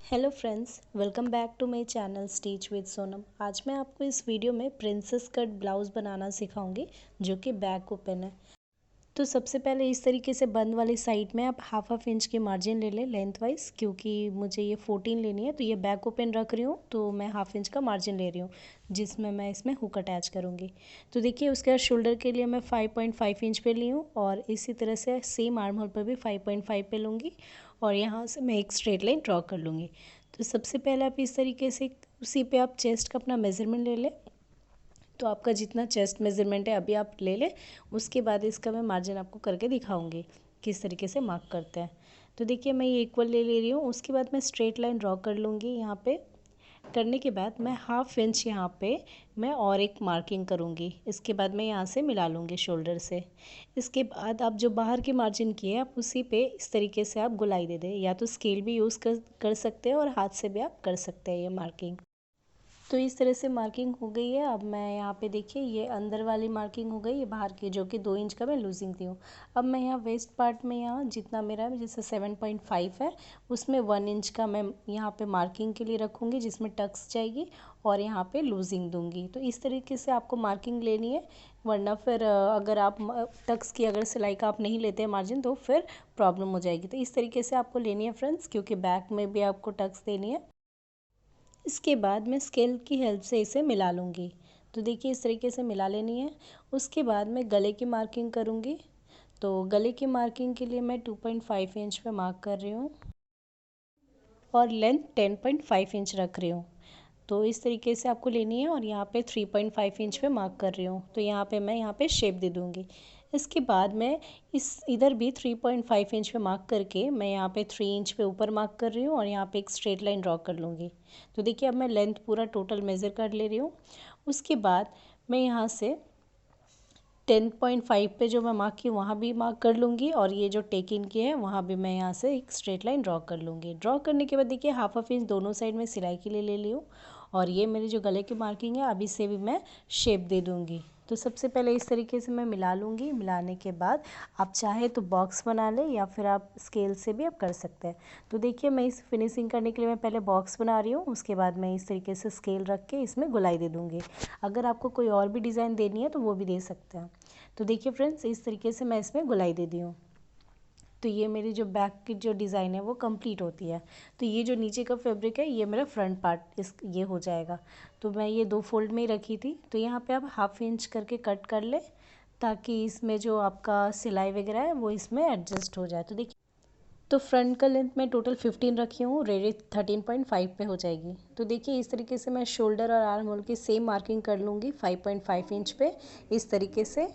Hello friends, welcome back to my channel stitch with Sonam. आज मैं आपको इस वीडियो में प्रिंसेस कट ब्लाउज़ बनाना सिखाऊंगी जो कि बैक ओपन है। तो सबसे पहले इस तरीके से बंद वाली साइड में आप हाफ इंच की मार्जिन ले लें लेंथ वाइज, क्योंकि मुझे ये 14 लेनी है। तो ये बैक ओपन रख रही हूँ तो मैं हाफ इंच का मार्जिन ले रही हूँ जिसमें मैं इसमें हुक अटैच करूँगी। तो देखिए उसके बाद शोल्डर के लिए मैं 5.5 इंच पे ली हूँ और इसी तरह से सेम आर्म होल पर भी 5.5 पे लूँगी और यहाँ से मैं एक स्ट्रेट लाइन ड्रॉ कर लूँगी। तो सबसे पहले आप इस तरीके से उसी पे आप चेस्ट का अपना मेज़रमेंट ले लें। तो आपका जितना चेस्ट मेज़रमेंट है अभी आप ले लें, उसके बाद इसका मैं मार्जिन आपको करके दिखाऊंगी किस तरीके से मार्क करते हैं। तो देखिए मैं ये इक्वल ले रही हूँ, उसके बाद मैं स्ट्रेट लाइन ड्रॉ कर लूँगी। यहाँ पे करने के बाद मैं हाफ इंच यहाँ पे मैं और एक मार्किंग करूँगी। इसके बाद मैं यहाँ से मिला लूँगी शोल्डर से। इसके बाद आप जो बाहर की मार्जिन की है आप उसी पे इस तरीके से आप गुलाई दे दें, या तो स्केल भी यूज़ कर सकते हैं और हाथ से भी आप कर सकते हैं ये मार्किंग। तो इस तरह से मार्किंग हो गई है। अब मैं यहाँ पे देखिए ये अंदर वाली मार्किंग हो गई, ये बाहर की जो कि 2 इंच का मैं लूजिंग दी हूँ। अब मैं यहाँ वेस्ट पार्ट में यहाँ जितना मेरा है जैसे 7.5 है उसमें 1 इंच का मैं यहाँ पे मार्किंग के लिए रखूँगी जिसमें टक्स जाएगी और यहाँ पे लूजिंग दूँगी। तो इस तरीके से आपको मार्किंग लेनी है, वरना फिर अगर आप टक्स की अगर सिलाई का आप नहीं लेते हैं मार्जिन तो फिर प्रॉब्लम हो जाएगी। तो इस तरीके से आपको लेनी है फ्रेंड्स, क्योंकि बैक में भी आपको टक्स देनी है। इसके बाद मैं स्केल की हेल्प से इसे मिला लूँगी। तो देखिए इस तरीके से मिला लेनी है। उसके बाद मैं गले की मार्किंग करूँगी। तो गले की मार्किंग के लिए मैं 2.5 इंच पे मार्क कर रही हूँ और लेंथ 10.5 इंच रख रही हूँ। तो इस तरीके से आपको लेनी है और यहाँ पे 3.5 इंच पे मार्क कर रही हूँ। तो यहाँ पे मैं यहाँ पे शेप दे दूँगी। इसके बाद मैं इधर भी 3.5 इंच पे मार्क करके मैं यहाँ पे 3 इंच पे ऊपर मार्क कर रही हूँ और यहाँ पे एक स्ट्रेट लाइन ड्रॉ कर लूँगी। तो देखिए अब मैं लेंथ पूरा टोटल मेज़र कर ले रही हूँ। उसके बाद मैं यहाँ से 10.5 पे जो मैं मार्क की वहाँ भी मार्क कर लूँगी और ये जो टेक इन की है वहाँ भी मैं यहाँ से एक स्ट्रेट लाइन ड्रॉ कर लूँगी। ड्रॉ करने के बाद देखिए हाफ इंच दोनों साइड में सिलाई के लिए ले ली हूँ और ये मेरी जो गले की मार्किंग है अभी से भी मैं शेप दे दूँगी। तो सबसे पहले इस तरीके से मैं मिला लूँगी। मिलाने के बाद आप चाहे तो बॉक्स बना लें या फिर आप स्केल से भी आप कर सकते हैं। तो देखिए मैं इस फिनिशिंग करने के लिए मैं पहले बॉक्स बना रही हूँ, उसके बाद मैं इस तरीके से स्केल रख के इसमें गुलाई दे दूँगी। अगर आपको कोई और भी डिज़ाइन देनी है तो वो भी दे सकते हैं। तो देखिए फ्रेंड्स इस तरीके से मैं इसमें गुलाई दे दी हूँ। तो ये मेरी जो बैक की जो डिज़ाइन है वो कंप्लीट होती है। तो ये जो नीचे का फैब्रिक है ये मेरा फ्रंट पार्ट ये हो जाएगा। तो मैं ये 2 फोल्ड में ही रखी थी। तो यहाँ पे आप हाफ इंच करके कट कर ले ताकि इसमें जो आपका सिलाई वगैरह है वो इसमें एडजस्ट हो जाए। तो देखिए तो फ्रंट का लेंथ मैं टोटल 15 रखी हूँ, रेडी 13.5 पे हो जाएगी। तो देखिए इस तरीके से मैं शोल्डर और आर्म होल की सेम मार्किंग कर लूँगी 5.5 इंच पे इस तरीके से,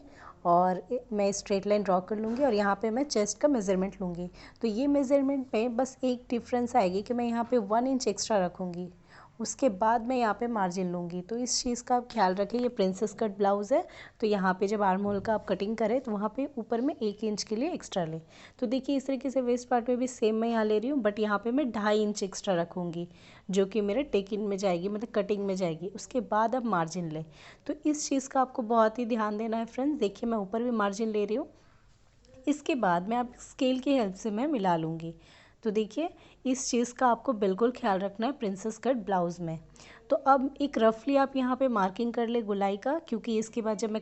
और मैं स्ट्रेट लाइन ड्रॉ कर लूँगी और यहाँ पे मैं चेस्ट का मेज़रमेंट लूँगी। तो ये मेज़रमेंट में बस एक डिफरेंस आएगी कि मैं यहाँ पे 1 इंच एक्स्ट्रा रखूँगी, उसके बाद मैं यहाँ पे मार्जिन लूँगी। तो इस चीज़ का आप ख्याल रखें, ये प्रिंसेस कट ब्लाउज़ है तो यहाँ पे जब आर्म होल का आप कटिंग करें तो वहाँ पे ऊपर में 1 इंच के लिए एक्स्ट्रा लें। तो देखिए इस तरीके से वेस्ट पार्ट में भी सेम मैं यहाँ ले रही हूँ, बट यहाँ पे मैं 2.5 इंच एक्स्ट्रा रखूँगी जो कि मेरे टेक इन में जाएगी, मतलब कटिंग में जाएगी। उसके बाद आप मार्जिन लें। तो इस चीज़ का आपको बहुत ही ध्यान देना है फ्रेंड्स। देखिए मैं ऊपर भी मार्जिन ले रही हूँ। इसके बाद मैं आप स्केल की हेल्प से मैं मिला लूँगी। तो देखिए इस चीज़ का आपको बिल्कुल ख्याल रखना है प्रिंसेस कट ब्लाउज़ में। तो अब एक रफली आप यहाँ पे मार्किंग कर ले गुलाई का, क्योंकि इसके बाद जब मैं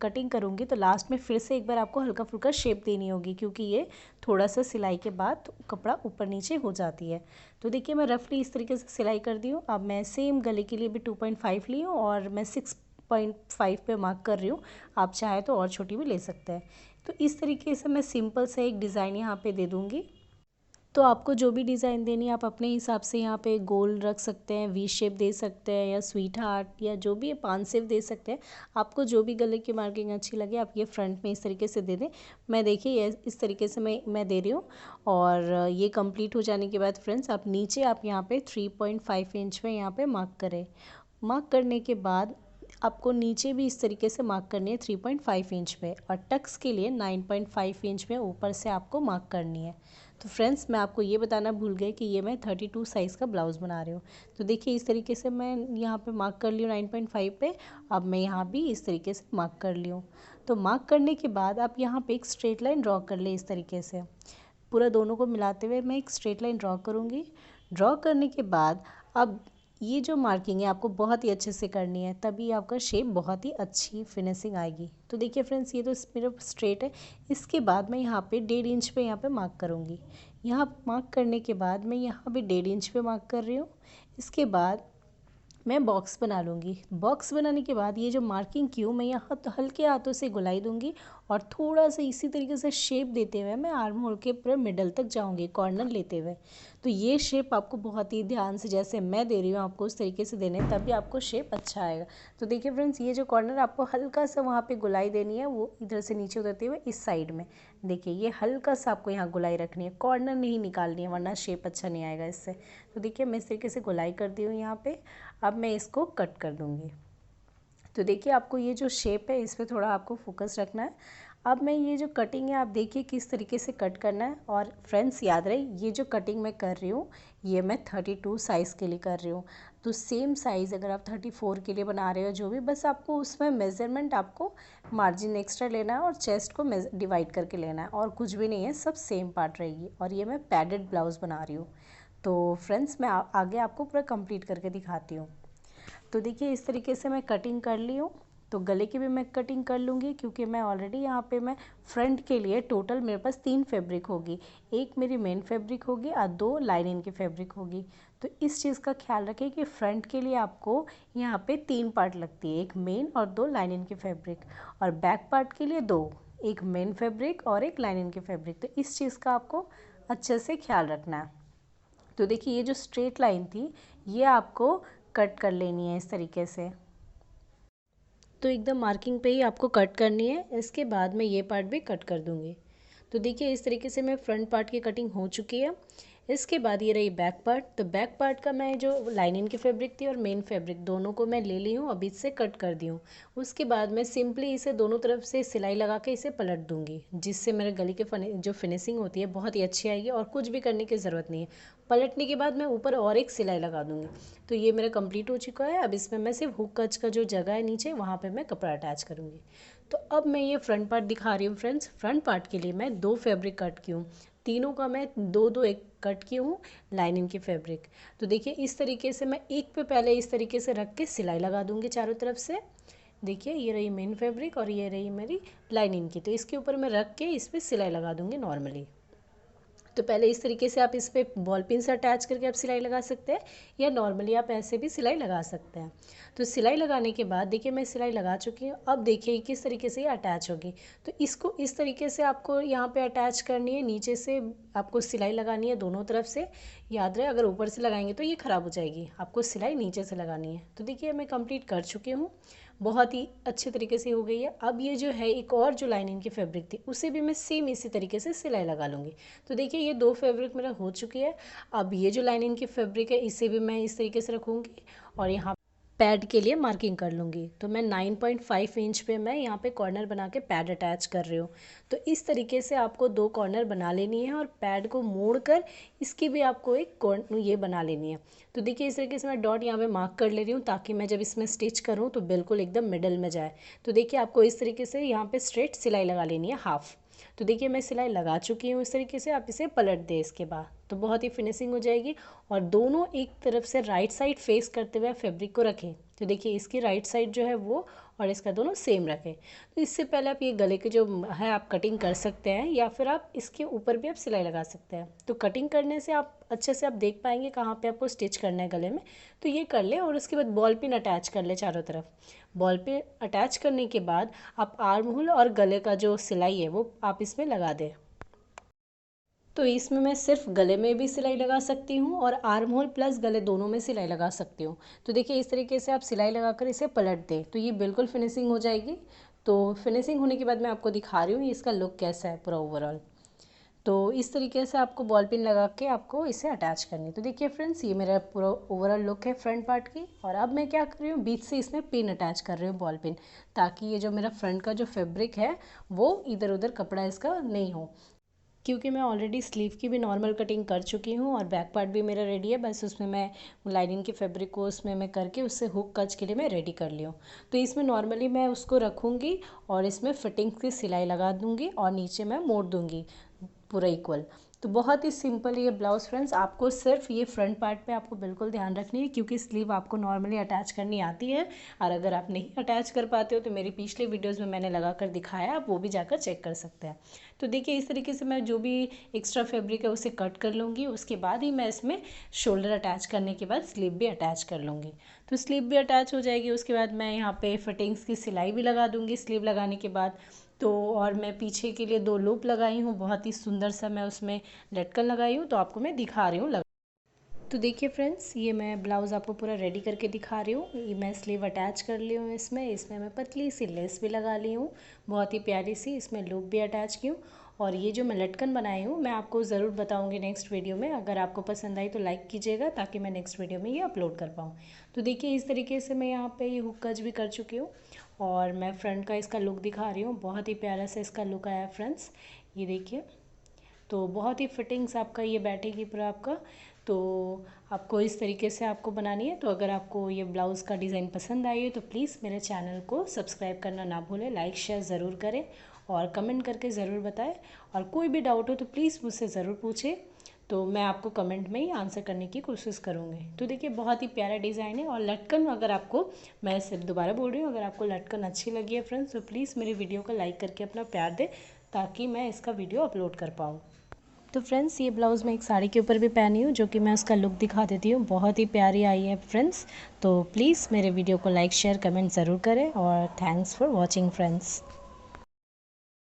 कटिंग करूँगी तो लास्ट में फिर से एक बार आपको हल्का फुल्का शेप देनी होगी, क्योंकि ये थोड़ा सा सिलाई के बाद कपड़ा ऊपर नीचे हो जाती है। तो देखिए मैं रफली इस तरीके से सिलाई कर दी हूँ। अब मैं सेम गले के लिए भी 2.5 ली हूँ और मैं 6.5 पे मार्क कर रही हूँ। आप चाहे तो और छोटी भी ले सकते हैं। तो इस तरीके से मैं सिंपल से एक डिज़ाइन यहाँ पे दे दूँगी। तो आपको जो भी डिज़ाइन देनी है आप अपने हिसाब से यहाँ पे गोल रख सकते हैं, वी शेप दे सकते हैं या स्वीट हार्ट या जो भी है 5 शेप दे सकते हैं। आपको जो भी गले की मार्किंग अच्छी लगे आप ये फ्रंट में इस तरीके से दे दें। मैं देखिए ये इस तरीके से मैं दे रही हूँ। और ये कंप्लीट हो जाने के बाद फ्रेंड्स आप नीचे आप यहाँ पे 3.5 इंच में यहाँ पे मार्क करें। मार्क करने के बाद आपको नीचे भी इस तरीके से मार्क करनी है 3.5 इंच पे, और टक्स के लिए 9.5 इंच में ऊपर से आपको मार्क करनी है। तो फ्रेंड्स मैं आपको ये बताना भूल गई कि ये मैं 32 साइज़ का ब्लाउज़ बना रही हूँ। तो देखिए इस तरीके से मैं यहाँ पे मार्क कर ली हूँ 9.5 पे। अब मैं यहाँ भी इस तरीके से मार्क कर ली हूँ। तो मार्क करने के बाद आप यहाँ पे एक स्ट्रेट लाइन ड्रॉ कर ले इस तरीके से। पूरा दोनों को मिलाते हुए मैं एक स्ट्रेट लाइन ड्रॉ करूँगी। ड्रॉ करने के बाद अब ये जो मार्किंग है आपको बहुत ही अच्छे से करनी है, तभी आपका शेप बहुत ही अच्छी फिनिशिंग आएगी। तो देखिए फ्रेंड्स, ये तो मेरा स्ट्रेट है। इसके बाद मैं यहाँ पे 1.5 इंच पे यहाँ पे मार्क करूँगी। यहाँ मार्क करने के बाद मैं यहाँ पे 1.5 इंच पे मार्क कर रही हूँ। इसके बाद मैं बॉक्स बना लूँगी। बॉक्स बनाने के बाद ये जो मार्किंग की हूँ मैं यहाँ तो हल्के हाथों से गुलाई दूँगी और थोड़ा सा इसी तरीके से शेप देते हुए मैं आर्म होल के पूरे मिडल तक जाऊँगी, कॉर्नर लेते हुए। तो ये शेप आपको बहुत ही ध्यान से, जैसे मैं दे रही हूँ आपको उस तरीके से देने, तभी आपको शेप अच्छा आएगा। तो देखिए फ्रेंड्स, ये जो कॉर्नर आपको हल्का सा वहाँ पे गुलाई देनी है, वो इधर से नीचे उतरते हुए इस साइड में। देखिए ये हल्का सा आपको यहाँ गुलाई रखनी है, कॉर्नर नहीं निकालनी है, वरना शेप अच्छा नहीं आएगा इससे। तो देखिए मैं इस तरीके से गुलाई कर दी हूँ यहाँ पे। अब मैं इसको कट कर दूँगी। तो देखिए आपको ये जो शेप है इस पर थोड़ा आपको फोकस रखना है। अब मैं ये जो कटिंग है आप देखिए किस तरीके से कट करना है। और फ्रेंड्स याद रहे, ये जो कटिंग मैं कर रही हूँ ये मैं 32 साइज़ के लिए कर रही हूँ। तो सेम साइज़ अगर आप 34 के लिए बना रहे हो जो भी, बस आपको उसमें मेज़रमेंट आपको मार्जिन एक्स्ट्रा लेना है और चेस्ट को डिवाइड करके लेना है, और कुछ भी नहीं है, सब सेम पार्ट रहेगी। और ये मैं पैडेड ब्लाउज़ बना रही हूँ। तो फ्रेंड्स मैं आगे आपको पूरा कंप्लीट करके दिखाती हूँ। तो देखिए इस तरीके से मैं कटिंग कर ली हूँ। तो गले की भी मैं कटिंग कर लूँगी, क्योंकि मैं ऑलरेडी यहाँ पे मैं फ्रंट के लिए टोटल मेरे पास 3 फैब्रिक होगी। एक मेरी मेन फैब्रिक होगी और 2 लाइनिंग की फैब्रिक होगी। तो इस चीज़ का ख्याल रखें कि फ्रंट के लिए आपको यहाँ पे 3 पार्ट लगती है, एक मेन और 2 लाइनिंग की फैब्रिक, और बैक पार्ट के लिए 2, एक मेन फैब्रिक और एक लाइनिंग की फैब्रिक। तो इस चीज़ का आपको अच्छे से ख्याल रखना है। तो देखिए ये जो स्ट्रेट लाइन थी ये आपको कट कर लेनी है इस तरीके से। तो एकदम मार्किंग पे ही आपको कट करनी है। इसके बाद मैं ये पार्ट भी कट कर दूँगी। तो देखिए इस तरीके से मैं फ्रंट पार्ट की कटिंग हो चुकी है। इसके बाद ये रही बैक पार्ट। तो बैक पार्ट का मैं जो लाइनिंग की फैब्रिक थी और मेन फैब्रिक दोनों को मैं ले ली हूँ, अब इससे कट कर दी हूँ। उसके बाद मैं सिंपली इसे दोनों तरफ से सिलाई लगा के इसे पलट दूँगी, जिससे मेरे गले के जो फिनिशिंग होती है बहुत ही अच्छी आएगी और कुछ भी करने की ज़रूरत नहीं है। पलटने के बाद मैं ऊपर और एक सिलाई लगा दूँगी। तो ये मेरा कंप्लीट हो चुका है। अब इसमें मैं सिर्फ हुक कच का जो जगह है नीचे, वहाँ पे मैं कपड़ा अटैच करूँगी। तो अब मैं ये फ्रंट पार्ट दिखा रही हूँ फ्रेंड्स। फ्रंट पार्ट के लिए मैं 2 फैब्रिक कट की हूँ, तीनों का मैं 2-2 एक कट की हूँ लाइनिंग की फैब्रिक। तो देखिए इस तरीके से मैं एक पे पहले इस तरीके से रख के सिलाई लगा दूँगी चारों तरफ से। देखिए ये रही मेन फैब्रिक और ये रही मेरी लाइनिंग की। तो इसके ऊपर मैं रख के इस पर सिलाई लगा दूँगी नॉर्मली। तो पहले इस तरीके से आप इस पर बॉल पिन से अटैच करके आप सिलाई लगा सकते हैं, या नॉर्मली आप ऐसे भी सिलाई लगा सकते हैं। तो सिलाई लगाने के बाद देखिए मैं सिलाई लगा चुकी हूँ। अब देखिए किस तरीके से ये अटैच होगी। तो इसको इस तरीके से आपको यहाँ पे अटैच करनी है, नीचे से आपको सिलाई लगानी है दोनों तरफ से। याद रहे अगर ऊपर से लगाएंगे तो ये ख़राब हो जाएगी, आपको सिलाई नीचे से लगानी है। तो देखिए मैं कंप्लीट कर चुकी हूँ, बहुत ही अच्छे तरीके से हो गई है। अब ये जो है एक और जो लाइनिंग की फैब्रिक थी उसे भी मैं सेम इसी तरीके से सिलाई लगा लूँगी। तो देखिए ये 2 फैब्रिक मेरा हो चुकी है। अब ये जो लाइनिंग की फैब्रिक है इसे भी मैं इस तरीके से रखूँगी और यहाँ पैड के लिए मार्किंग कर लूँगी। तो मैं 9.5 इंच पे मैं यहाँ पे कॉर्नर बना के पैड अटैच कर रही हूँ। तो इस तरीके से आपको 2 कॉर्नर बना लेनी है और पैड को मोड़ कर इसकी भी आपको एक कॉर्नर ये बना लेनी है। तो देखिए इस तरीके से मैं डॉट यहाँ पे मार्क कर ले रही हूँ, ताकि मैं जब इसमें स्टिच करूँ तो बिल्कुल एकदम मिडल में जाए। तो देखिए आपको इस तरीके से यहाँ पे स्ट्रेट सिलाई लगा लेनी है हाफ। तो देखिए मैं सिलाई लगा चुकी हूँ इस तरीके से। आप इसे पलट दें इसके बाद, तो बहुत ही फिनिशिंग हो जाएगी। और दोनों एक तरफ से राइट साइड फेस करते हुए फैब्रिक को रखें। तो देखिए इसकी राइट साइड जो है वो और इसका दोनों सेम रखें। तो इससे पहले आप ये गले के जो है आप कटिंग कर सकते हैं, या फिर आप इसके ऊपर भी आप सिलाई लगा सकते हैं। तो कटिंग करने से आप अच्छे से आप देख पाएंगे कहाँ पे आपको स्टिच करना है गले में। तो ये कर लें और उसके बाद बॉल पिन अटैच कर लें चारों तरफ। बॉल पिन अटैच करने के बाद आप आर्म होल और गले का जो सिलाई है वो आप इसमें लगा दें। तो इसमें मैं सिर्फ गले में भी सिलाई लगा सकती हूँ और आर्म होल प्लस गले दोनों में सिलाई लगा सकती हूँ। तो देखिए इस तरीके से आप सिलाई लगाकर इसे पलट दें तो ये बिल्कुल फिनिशिंग हो जाएगी। तो फिनिशिंग होने के बाद मैं आपको दिखा रही हूँ इसका लुक कैसा है पूरा ओवरऑल। तो इस तरीके से आपको बॉल पिन लगा के आपको इसे अटैच करनी है। तो देखिए फ्रेंड्स ये मेरा पूरा ओवरऑल लुक है फ्रंट पार्ट की। और अब मैं क्या कर रही हूँ, बीच से इसमें पिन अटैच कर रही हूँ बॉल पिन, ताकि ये जो मेरा फ्रंट का जो फैब्रिक है वो इधर उधर कपड़ा इसका नहीं हो। क्योंकि मैं ऑलरेडी स्लीव की भी नॉर्मल कटिंग कर चुकी हूँ और बैक पार्ट भी मेरा रेडी है, बस उसमें मैं लाइनिंग के फैब्रिक को उसमें मैं करके उससे हुक कच के लिए मैं रेडी कर ली हूँ। तो इसमें नॉर्मली मैं उसको रखूँगी और इसमें फिटिंग की सिलाई लगा दूँगी और नीचे मैं मोड़ दूँगी पूरा इक्वल। तो बहुत ही सिंपल ये ब्लाउज़ फ्रेंड्स, आपको सिर्फ ये फ्रंट पार्ट पे आपको बिल्कुल ध्यान रखनी है, क्योंकि स्लीव आपको नॉर्मली अटैच करनी आती है। और अगर आप नहीं अटैच कर पाते हो तो मेरी पिछले वीडियोस में मैंने लगा कर दिखाया, आप वो भी जाकर चेक कर सकते हैं। तो देखिए इस तरीके से मैं जो भी एक्स्ट्रा फैब्रिक है उसे कट कर लूँगी, उसके बाद ही मैं इसमें शोल्डर अटैच करने के बाद स्लीव भी अटैच कर लूँगी। तो स्लीव भी अटैच हो जाएगी, उसके बाद मैं यहाँ पे फिटिंग्स की सिलाई भी लगा दूँगी स्लीव लगाने के बाद। तो और मैं पीछे के लिए 2 लूप लगाई हूँ, बहुत ही सुंदर सा मैं उसमें लटकन लगाई हूँ, तो आपको मैं दिखा रही हूँ। तो देखिए फ्रेंड्स, ये मैं ब्लाउज़ आपको पूरा रेडी करके दिखा रही हूँ। ये मैं स्लीव अटैच कर ली हूँ इसमें मैं पतली सी लेस भी लगा ली हूँ, बहुत ही प्यारी सी, इसमें लूप भी अटैच की हूँ। और ये जो मैं लटकन बनाई हूँ मैं आपको ज़रूर बताऊँगी नेक्स्ट वीडियो में। अगर आपको पसंद आई तो लाइक कीजिएगा, ताकि मैं नेक्स्ट वीडियो में ये अपलोड कर पाऊँ। तो देखिए इस तरीके से मैं यहाँ पे ये हुक कज भी कर चुकी हूँ, और मैं फ्रंट का इसका लुक दिखा रही हूँ। बहुत ही प्यारा सा इसका लुक आया फ्रेंड्स, ये देखिए। तो बहुत ही फिटिंग्स आपका ये बैठेगी पूरा आपका। तो आपको इस तरीके से आपको बनानी है। तो अगर आपको ये ब्लाउज़ का डिज़ाइन पसंद आई है तो प्लीज़ मेरे चैनल को सब्सक्राइब करना ना भूलें, लाइक शेयर ज़रूर करें और कमेंट करके ज़रूर बताएं। और कोई भी डाउट हो तो प्लीज़ मुझसे ज़रूर पूछें, तो मैं आपको कमेंट में ही आंसर करने की कोशिश करूँगी। तो देखिए बहुत ही प्यारा डिज़ाइन है। और लटकन, अगर आपको, मैं सिर्फ दोबारा बोल रही हूँ, अगर आपको लटकन अच्छी लगी है फ्रेंड्स तो प्लीज़ मेरी वीडियो को लाइक करके अपना प्यार दें, ताकि मैं इसका वीडियो अपलोड कर पाऊँ। तो फ्रेंड्स ये ब्लाउज़ मैं एक साड़ी के ऊपर भी पहनी हूँ, जो कि मैं उसका लुक दिखा देती हूँ। बहुत ही प्यारी आई है फ्रेंड्स। तो प्लीज़ मेरे वीडियो को लाइक शेयर कमेंट ज़रूर करें, और थैंक्स फॉर वॉचिंग फ्रेंड्स।